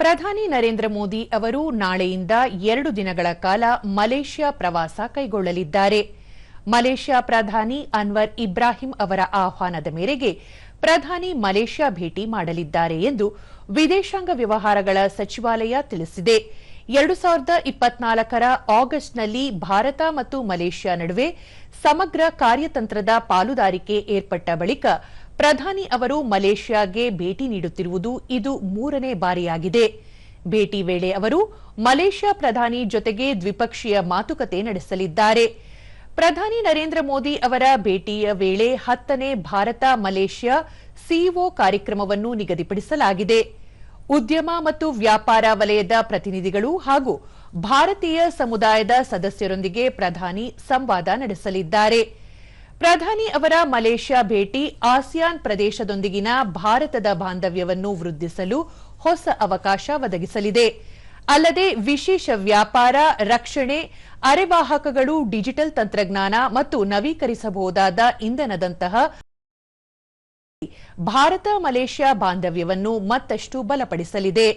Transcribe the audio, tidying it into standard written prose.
ಪ್ರಧಾನಿ ನರೇಂದ್ರ ಮೋದಿ ಅವರು ನಾಳೆಯಿಂದ 2 ದಿನಗಳ ಕಾಲ ಮಲೇಷ್ಯಾ ಪ್ರವಾಸ ಕೈಗೊಳ್ಳಲಿದ್ದಾರೆ. ಮಲೇಷ್ಯಾ ಪ್ರಧಾನಿ ಅನ್ವರ್ ಇಬ್ರಾಹಿಂ ಅವರ ಆಹ್ವಾನದ ಮೇರೆಗೆ ಪ್ರಧಾನಿ ಮಲೇಷ್ಯಾ ಭೇಟಿ ಮಾಡಲಿದ್ದಾರೆ ಎಂದು ವಿದೇಶಾಂಗ ವ್ಯವಹಾರಗಳ ಸಚಿವಾಲಯ ತಿಳಿಸಿದೆ. 2024ರ ಆಗಸ್ಟ್ನಲ್ಲಿ ಭಾರತ ಮತ್ತು ಮಲೇಷ್ಯಾ ನಡುವೆ ಸಮಗ್ರ ಕಾರ್ಯತಂತ್ರದ ಪಾಲುದಾರಿಕೆ ಏರ್ಪಟ್ಟ ಬಳಿಕ ಪ್ರಧಾನಿ ಅವರು ಮಲೇಷ್ಯಾಗೆ ಭೇಟಿ ನೀಡುತ್ತಿರುವುದು ಇದು 3ನೇ ಬಾರಿಯಾಗಿದೆ. ಭೇಟಿ ವೇಳೆ ಅವರು ಮಲೇಷ್ಯಾ ಪ್ರಧಾನಿ ಜೊತೆಗೆ ದ್ವಿಪಕ್ಷೀಯ ಮಾತುಕತೆ ನಡೆಸಲಿದ್ದಾರೆ. ಪ್ರಧಾನಿ ನರೇಂದ್ರ ಮೋದಿ ಅವರ ಭೇಟಿಯ ವೇಳೆ 10ನೇ ಭಾರತ ಮಲೇಷ್ಯಾ ಸಿಇಒ ಕಾರ್ಯಕ್ರಮವನ್ನು ನಿಗದಿಪಡಿಸಲಾಗಿದೆ. ಉದ್ಯಮ ಮತ್ತು ವ್ಯಾಪಾರ ವಲಯದ ಪ್ರತಿನಿಧಿಗಳು ಹಾಗೂ ಭಾರತೀಯ ಸಮುದಾಯದ ಸದಸ್ಯರೊಂದಿಗೆ ಪ್ರಧಾನಿ ಸಂವಾದ ನಡೆಸಲಿದ್ದಾರೆ. ಪ್ರಧಾನಿ ಅವರ ಮಲೇಷ್ಯಾ ಭೇಟಿ ಆಸಿಯಾನ್ ಪ್ರದೇಶದೊಂದಿಗಿನ ಭಾರತದ ಬಾಂಧವ್ಯವನ್ನು ವೃದ್ಧಿಸಲು ಹೊಸ ಅವಕಾಶ ಒದಗಿಸಲಿದೆ. ಅಲ್ಲದೆ ವಿಶೇಷ ವ್ಯಾಪಾರ, ರಕ್ಷಣೆ, ಅರೆವಾಹಕಗಳು, ಡಿಜಿಟಲ್ ತಂತ್ರಜ್ಞಾನ ಮತ್ತು ನವೀಕರಿಸಬಹುದಾದ ಇಂಧನದಂತಹ ಭಾರತ ಮಲೇಷ್ಯಾ ಬಾಂಧವ್ಯವನ್ನು ಮತ್ತಷ್ಟು ಬಲಪಡಿಸಲಿದೆ.